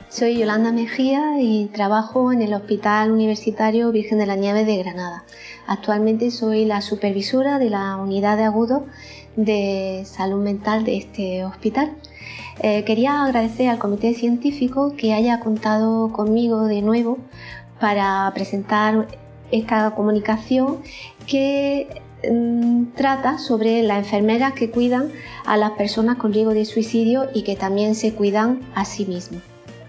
Soy Yolanda Mejía y trabajo en el Hospital Universitario Virgen de las Nieves de Granada. Actualmente soy la supervisora de la unidad de agudos de salud mental de este hospital. Quería agradecer al comité científico que haya contado conmigo de nuevo para presentar esta comunicación que trata sobre las enfermeras que cuidan a las personas con riesgo de suicidio y que también se cuidan a sí mismas.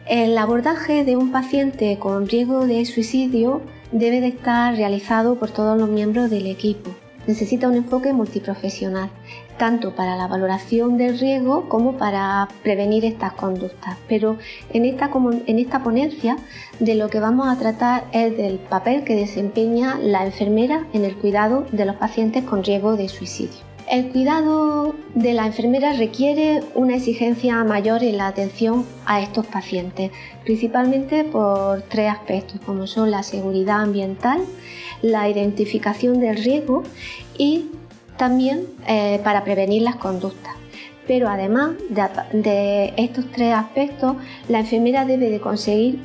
El abordaje de un paciente con riesgo de suicidio debe de estar realizado por todos los miembros del equipo. Necesita un enfoque multiprofesional, tanto para la valoración del riesgo como para prevenir estas conductas. Pero en esta ponencia de lo que vamos a tratar es del papel que desempeña la enfermera en el cuidado de los pacientes con riesgo de suicidio. El cuidado de la enfermera requiere una exigencia mayor en la atención a estos pacientes, principalmente por tres aspectos, como son la seguridad ambiental, la identificación del riesgo y también para prevenir las conductas. Pero además de estos tres aspectos, la enfermera debe de conseguir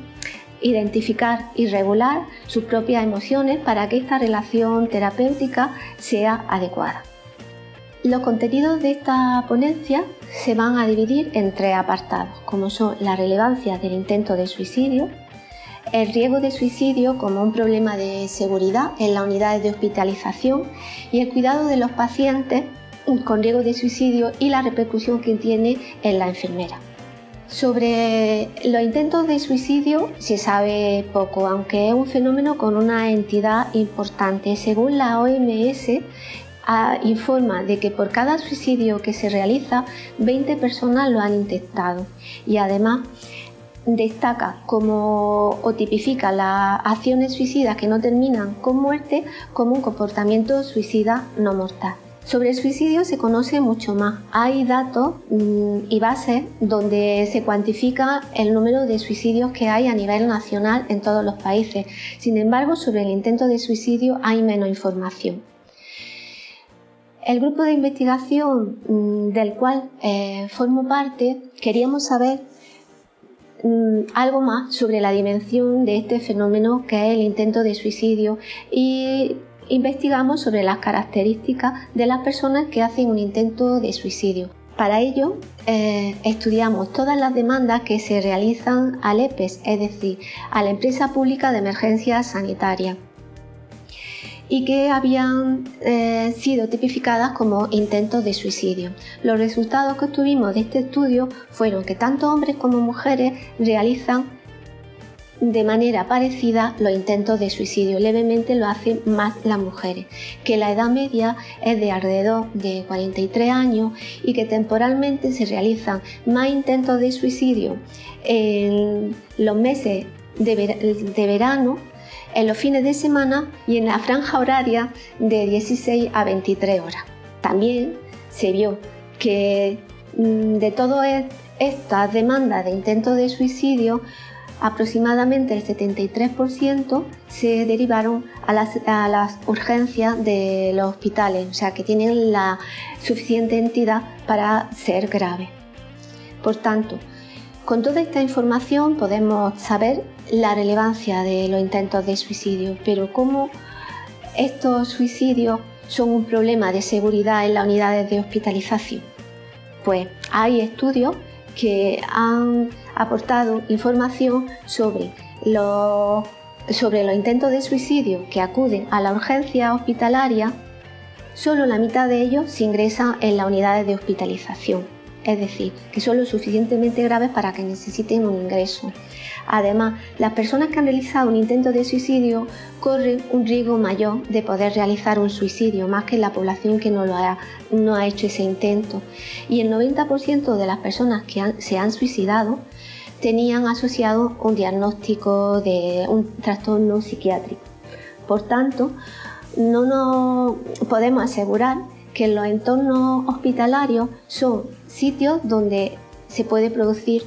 identificar y regular sus propias emociones para que esta relación terapéutica sea adecuada. Los contenidos de esta ponencia se van a dividir en tres apartados, como son la relevancia del intento de suicidio, el riesgo de suicidio como un problema de seguridad en las unidades de hospitalización y el cuidado de los pacientes con riesgo de suicidio y la repercusión que tiene en la enfermera. Sobre los intentos de suicidio se sabe poco, aunque es un fenómeno con una entidad importante. Según la OMS, informa de que por cada suicidio que se realiza, 20 personas lo han intentado y además destaca o tipifica las acciones suicidas que no terminan con muerte como un comportamiento suicida no mortal. Sobre el suicidio se conoce mucho más. Hay datos y bases donde se cuantifica el número de suicidios que hay a nivel nacional en todos los países. Sin embargo, sobre el intento de suicidio hay menos información. El grupo de investigación del cual formo parte queríamos saber algo más sobre la dimensión de este fenómeno que es el intento de suicidio y investigamos sobre las características de las personas que hacen un intento de suicidio. Para ello estudiamos todas las demandas que se realizan al EPES, es decir, a la Empresa Pública de Emergencias Sanitarias, y que habían sido tipificadas como intentos de suicidio. Los resultados que obtuvimos de este estudio fueron que tanto hombres como mujeres realizan de manera parecida los intentos de suicidio. Levemente lo hacen más las mujeres, que la edad media es de alrededor de 43 años y que temporalmente se realizan más intentos de suicidio en los meses de verano, en los fines de semana y en la franja horaria de 16 a 23 horas. También se vio que de todas estas demandas de intentos de suicidio, aproximadamente el 73% se derivaron a las urgencias de los hospitales, o sea que tienen la suficiente entidad para ser graves. Por tanto, con toda esta información podemos saber la relevancia de los intentos de suicidio, pero cómo estos suicidios son un problema de seguridad en las unidades de hospitalización. Pues hay estudios que han aportado información sobre los intentos de suicidio que acuden a la urgencia hospitalaria. Solo la mitad de ellos se ingresan en las unidades de hospitalización. Es decir, que son lo suficientemente graves para que necesiten un ingreso. Además, las personas que han realizado un intento de suicidio corren un riesgo mayor de poder realizar un suicidio, más que la población que no ha hecho ese intento. Y el 90% de las personas que se han suicidado tenían asociado un diagnóstico de un trastorno psiquiátrico. Por tanto, no nos podemos asegurar que los entornos hospitalarios son sitios donde se puede producir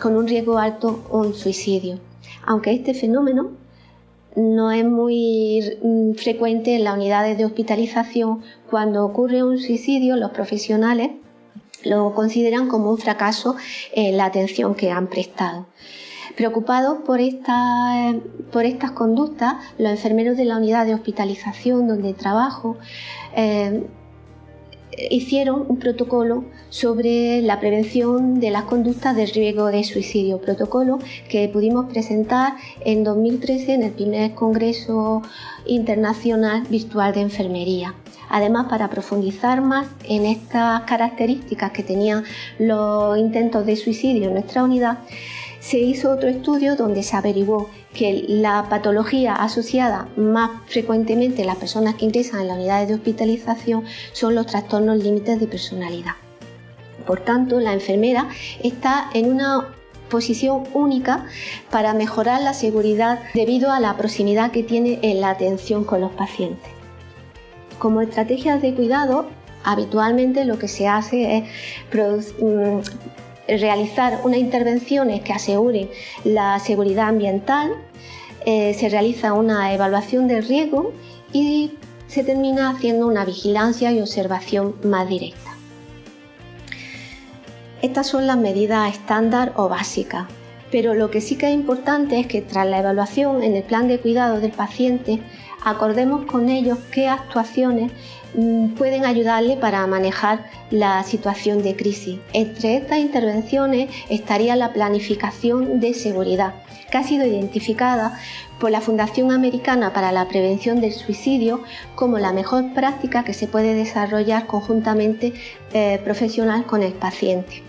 con un riesgo alto un suicidio, aunque este fenómeno no es muy frecuente en las unidades de hospitalización. Cuando ocurre un suicidio, los profesionales lo consideran como un fracaso en la atención que han prestado. Preocupados por estas conductas, los enfermeros de la unidad de hospitalización donde trabajo hicieron un protocolo sobre la prevención de las conductas de riesgo de suicidio, protocolo que pudimos presentar en 2013 en el primer Congreso Internacional Virtual de Enfermería. Además, para profundizar más en estas características que tenían los intentos de suicidio en nuestra unidad, se hizo otro estudio donde se averiguó que la patología asociada más frecuentemente en las personas que ingresan en las unidades de hospitalización son los trastornos límites de personalidad. Por tanto, la enfermera está en una posición única para mejorar la seguridad debido a la proximidad que tiene en la atención con los pacientes. Como estrategias de cuidado, habitualmente lo que se hace es realizar unas intervenciones que aseguren la seguridad ambiental, se realiza una evaluación del riesgo y se termina haciendo una vigilancia y observación más directa. Estas son las medidas estándar o básicas, pero lo que sí que es importante es que tras la evaluación en el plan de cuidado del paciente acordemos con ellos qué actuaciones pueden ayudarle para manejar la situación de crisis. Entre estas intervenciones estaría la planificación de seguridad, que ha sido identificada por la Fundación Americana para la Prevención del Suicidio como la mejor práctica que se puede desarrollar conjuntamente profesional con el paciente.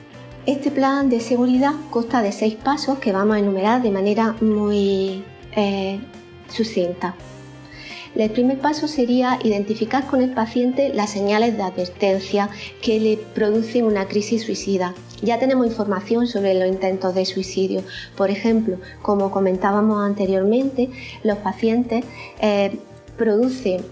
Este plan de seguridad consta de 6 pasos que vamos a enumerar de manera muy sucinta. El primer paso sería identificar con el paciente las señales de advertencia que le producen una crisis suicida. Ya tenemos información sobre los intentos de suicidio. Por ejemplo, como comentábamos anteriormente, los pacientes producen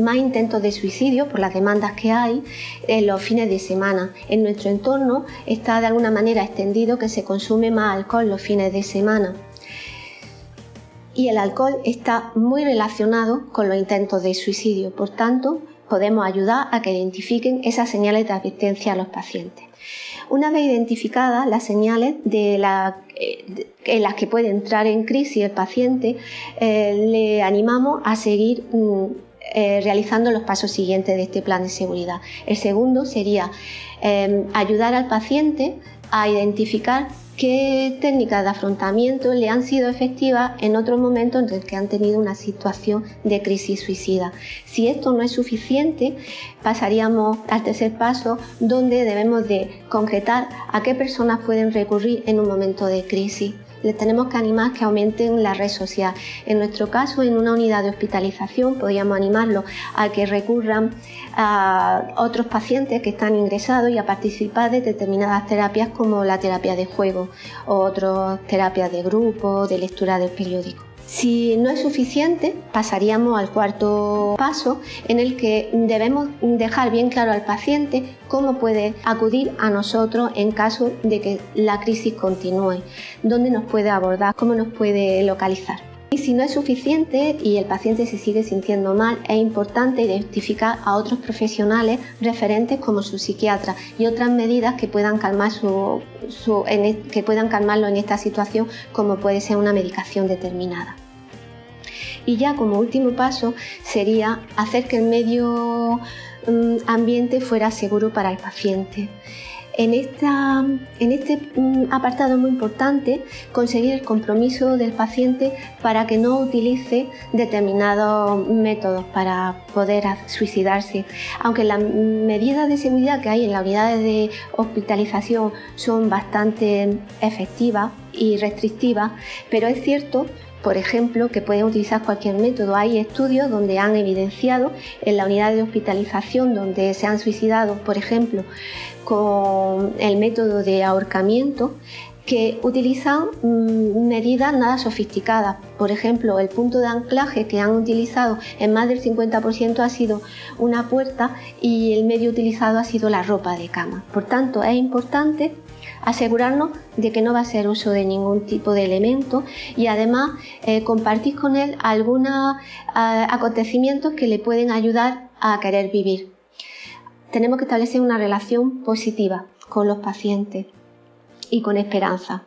más intentos de suicidio por las demandas que hay en los fines de semana. En nuestro entorno está de alguna manera extendido que se consume más alcohol los fines de semana. Y el alcohol está muy relacionado con los intentos de suicidio. Por tanto, podemos ayudar a que identifiquen esas señales de advertencia a los pacientes. Una vez identificadas las señales en las que puede entrar en crisis el paciente, le animamos a seguir realizando los pasos siguientes de este plan de seguridad. El segundo sería ayudar al paciente a identificar qué técnicas de afrontamiento le han sido efectivas en otros momentos en el que han tenido una situación de crisis suicida. Si esto no es suficiente, pasaríamos al tercer paso, donde debemos de concretar a qué personas pueden recurrir en un momento de crisis. Les tenemos que animar que aumenten la red social. En nuestro caso, en una unidad de hospitalización, podríamos animarlos a que recurran a otros pacientes que están ingresados y a participar de determinadas terapias como la terapia de juego o otras terapias de grupo, de lectura del periódico. Si no es suficiente, pasaríamos al cuarto paso, en el que debemos dejar bien claro al paciente cómo puede acudir a nosotros en caso de que la crisis continúe, dónde nos puede abordar, cómo nos puede localizar. Y si no es suficiente y el paciente se sigue sintiendo mal, es importante identificar a otros profesionales referentes como su psiquiatra y otras medidas que puedan calmarlo en esta situación, como puede ser una medicación determinada. Y ya como último paso sería hacer que el medio ambiente fuera seguro para el paciente. En este apartado es muy importante conseguir el compromiso del paciente para que no utilice determinados métodos para poder suicidarse. Aunque las medidas de seguridad que hay en las unidades de hospitalización son bastante efectivas y restrictivas, pero es cierto, por ejemplo, que pueden utilizar cualquier método. Hay estudios donde han evidenciado en la unidad de hospitalización donde se han suicidado, por ejemplo, con el método de ahorcamiento, que utilizan medidas nada sofisticadas. Por ejemplo, el punto de anclaje que han utilizado en más del 50% ha sido una puerta y el medio utilizado ha sido la ropa de cama. Por tanto, es importante asegurarnos de que no va a hacer uso de ningún tipo de elemento y además compartir con él algunos acontecimientos que le pueden ayudar a querer vivir. Tenemos que establecer una relación positiva con los pacientes y con esperanza.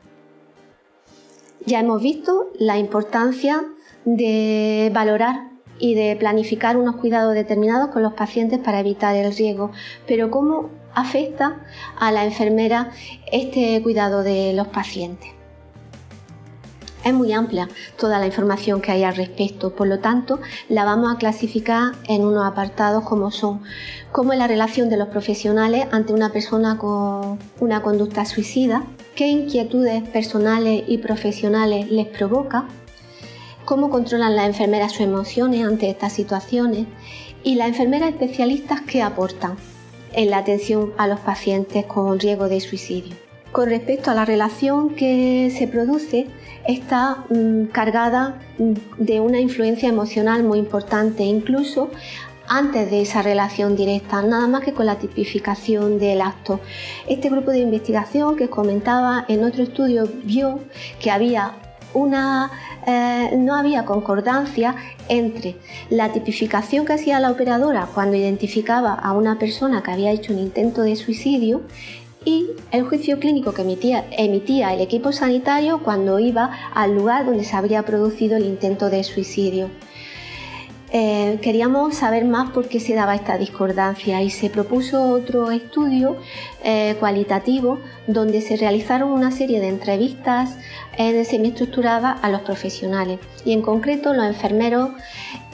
Ya hemos visto la importancia de valorar y de planificar unos cuidados determinados con los pacientes para evitar el riesgo, pero ¿cómo afecta a la enfermera este cuidado de los pacientes? Es muy amplia toda la información que hay al respecto, por lo tanto la vamos a clasificar en unos apartados como son cómo es la relación de los profesionales ante una persona con una conducta suicida, qué inquietudes personales y profesionales les provoca, cómo controlan las enfermeras sus emociones ante estas situaciones y las enfermeras especialistas qué aportan en la atención a los pacientes con riesgo de suicidio. Con respecto a la relación que se produce, está cargada de una influencia emocional muy importante, incluso antes de esa relación directa, nada más que con la tipificación del acto. Este grupo de investigación que comentaba en otro estudio vio que no había concordancia entre la tipificación que hacía la operadora cuando identificaba a una persona que había hecho un intento de suicidio y el juicio clínico que emitía el equipo sanitario cuando iba al lugar donde se habría producido el intento de suicidio. Queríamos saber más por qué se daba esta discordancia y se propuso otro estudio cualitativo donde se realizaron una serie de entrevistas semiestructuradas a los profesionales y en concreto los enfermeros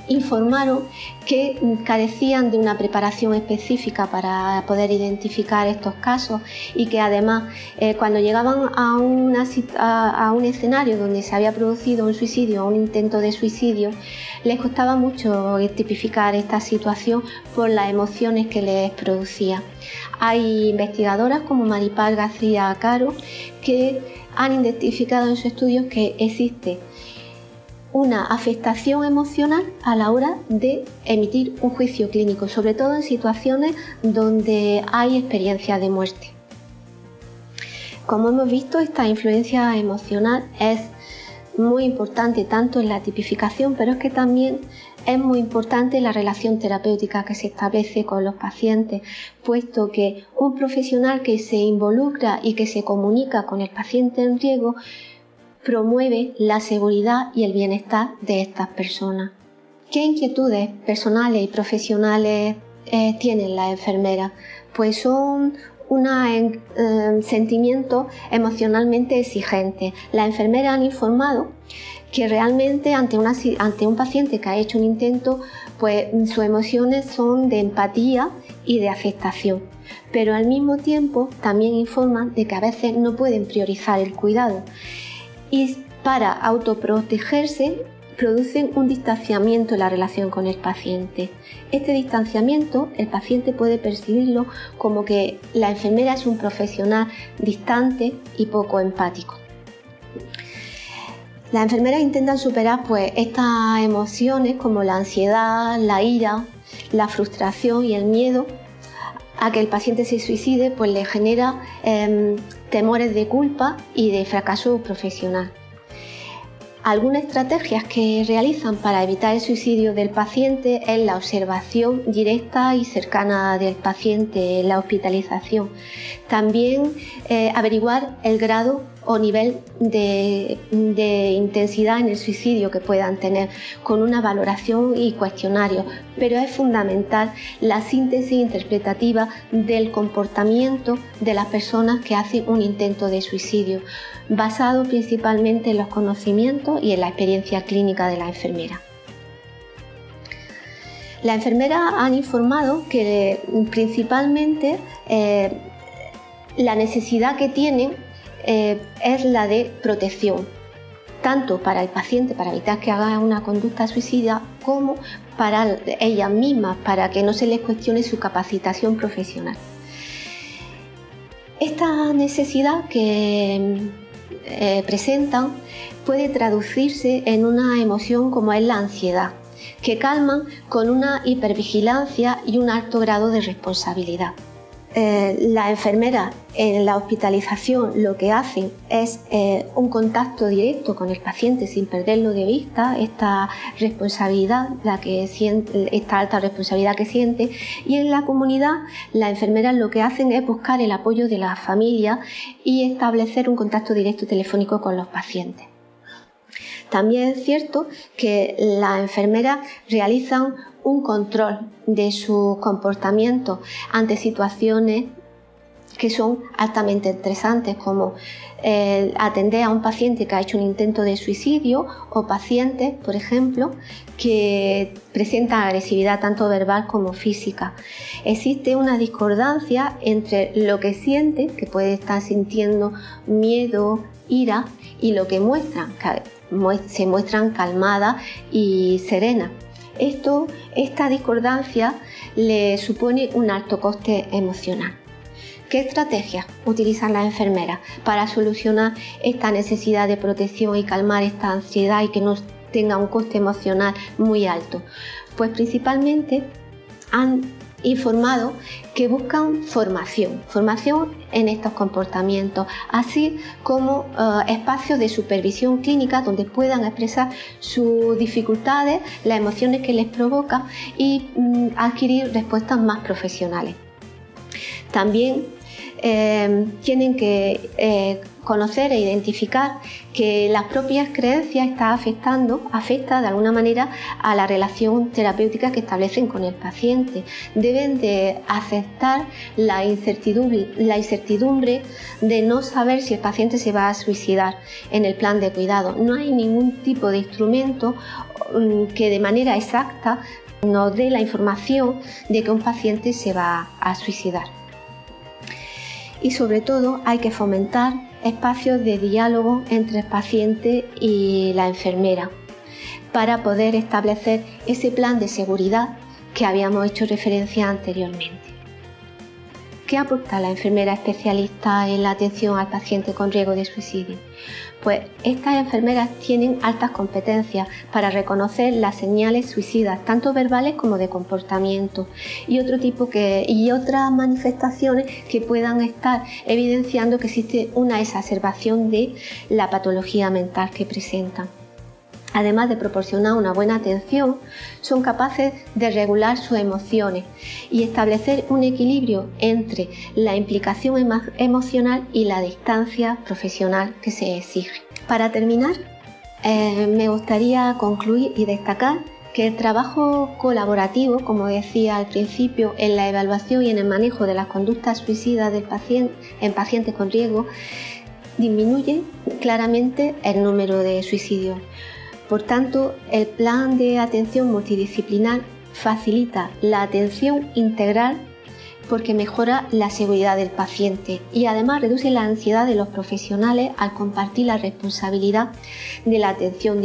informaron que carecían de una preparación específica para poder identificar estos casos y que además cuando llegaban a un escenario donde se había producido un suicidio o un intento de suicidio les costaba mucho tipificar esta situación por las emociones que les producía. Hay investigadoras como Maripaz García Caro que han identificado en sus estudios que existe una afectación emocional a la hora de emitir un juicio clínico, sobre todo en situaciones donde hay experiencia de muerte. Como hemos visto, esta influencia emocional es muy importante tanto en la tipificación, pero es que también es muy importante la relación terapéutica que se establece con los pacientes, puesto que un profesional que se involucra y que se comunica con el paciente en riesgo promueve la seguridad y el bienestar de estas personas. ¿Qué inquietudes personales y profesionales tienen las enfermeras? Pues son sentimientos emocionalmente exigentes. Las enfermeras han informado que realmente ante un paciente que ha hecho un intento, pues sus emociones son de empatía y de aceptación. Pero al mismo tiempo también informan de que a veces no pueden priorizar el cuidado. Y para autoprotegerse producen un distanciamiento en la relación con el paciente. Este distanciamiento el paciente puede percibirlo como que la enfermera es un profesional distante y poco empático. Las enfermeras intentan superar pues, estas emociones como la ansiedad, la ira, la frustración y el miedo a que el paciente se suicide, pues le genera temores de culpa y de fracaso profesional. Algunas estrategias que realizan para evitar el suicidio del paciente es la observación directa y cercana del paciente en la hospitalización. También averiguar el grado o nivel de intensidad en el suicidio que puedan tener con una valoración y cuestionario, pero es fundamental la síntesis interpretativa del comportamiento de las personas que hacen un intento de suicidio, basado principalmente en los conocimientos y en la experiencia clínica de la enfermera. Las enfermeras han informado que principalmente la necesidad que tienen es la de protección, tanto para el paciente para evitar que haga una conducta suicida como para ellas mismas, para que no se les cuestione su capacitación profesional. Esta necesidad que presentan puede traducirse en una emoción como es la ansiedad, que calman con una hipervigilancia y un alto grado de responsabilidad. Las enfermeras en la hospitalización lo que hacen es un contacto directo con el paciente sin perderlo de vista, esta responsabilidad, esta alta responsabilidad que siente, y en la comunidad las enfermeras lo que hacen es buscar el apoyo de la familia y establecer un contacto directo telefónico con los pacientes. También es cierto que las enfermeras realizan un control de su comportamiento ante situaciones que son altamente estresantes, como atender a un paciente que ha hecho un intento de suicidio o pacientes, por ejemplo, que presentan agresividad tanto verbal como física. Existe una discordancia entre lo que siente, que puede estar sintiendo miedo, ira, y lo que muestran, se muestran calmadas y serenas. Esta discordancia le supone un alto coste emocional. ¿Qué estrategias utilizan las enfermeras para solucionar esta necesidad de protección y calmar esta ansiedad y que no tenga un coste emocional muy alto? Pues principalmente han informado que buscan formación en estos comportamientos, así como espacios de supervisión clínica donde puedan expresar sus dificultades, las emociones que les provoca y adquirir respuestas más profesionales. También tienen que conocer e identificar que las propias creencias afecta de alguna manera a la relación terapéutica que establecen con el paciente. Deben de aceptar la incertidumbre de no saber si el paciente se va a suicidar en el plan de cuidado. No hay ningún tipo de instrumento que de manera exacta nos dé la información de que un paciente se va a suicidar. Y sobre todo hay que fomentar espacios de diálogo entre el paciente y la enfermera para poder establecer ese plan de seguridad que habíamos hecho referencia anteriormente. ¿Qué aporta la enfermera especialista en la atención al paciente con riesgo de suicidio? Pues estas enfermeras tienen altas competencias para reconocer las señales suicidas, tanto verbales como de comportamiento, y otras manifestaciones que puedan estar evidenciando que existe una exacerbación de la patología mental que presentan. Además de proporcionar una buena atención, son capaces de regular sus emociones y establecer un equilibrio entre la implicación emocional y la distancia profesional que se exige. Para terminar, me gustaría concluir y destacar que el trabajo colaborativo, como decía al principio, en la evaluación y en el manejo de las conductas suicidas en pacientes con riesgo, disminuye claramente el número de suicidios. Por tanto, el plan de atención multidisciplinar facilita la atención integral porque mejora la seguridad del paciente y además reduce la ansiedad de los profesionales al compartir la responsabilidad de la atención,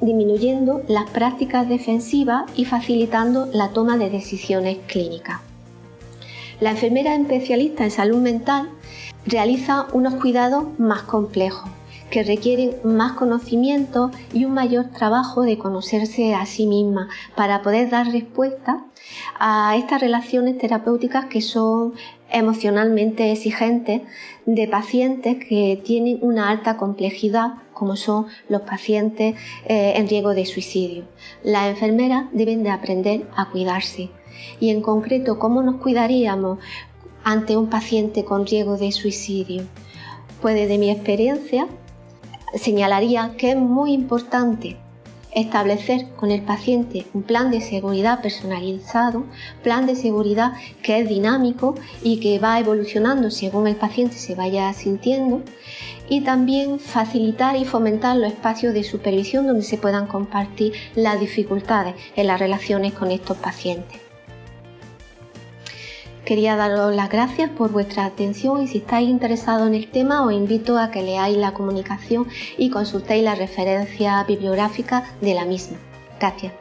disminuyendo las prácticas defensivas y facilitando la toma de decisiones clínicas. La enfermera especialista en salud mental realiza unos cuidados más complejos, que requieren más conocimiento y un mayor trabajo de conocerse a sí misma para poder dar respuesta a estas relaciones terapéuticas que son emocionalmente exigentes de pacientes que tienen una alta complejidad, como son los pacientes en riesgo de suicidio. Las enfermeras deben de aprender a cuidarse y en concreto, ¿cómo nos cuidaríamos ante un paciente con riesgo de suicidio? Pues desde mi experiencia señalaría que es muy importante establecer con el paciente un plan de seguridad personalizado, plan de seguridad que es dinámico y que va evolucionando según el paciente se vaya sintiendo, y también facilitar y fomentar los espacios de supervisión donde se puedan compartir las dificultades en las relaciones con estos pacientes. Quería daros las gracias por vuestra atención y si estáis interesados en el tema os invito a que leáis la comunicación y consultéis la referencia bibliográfica de la misma. Gracias.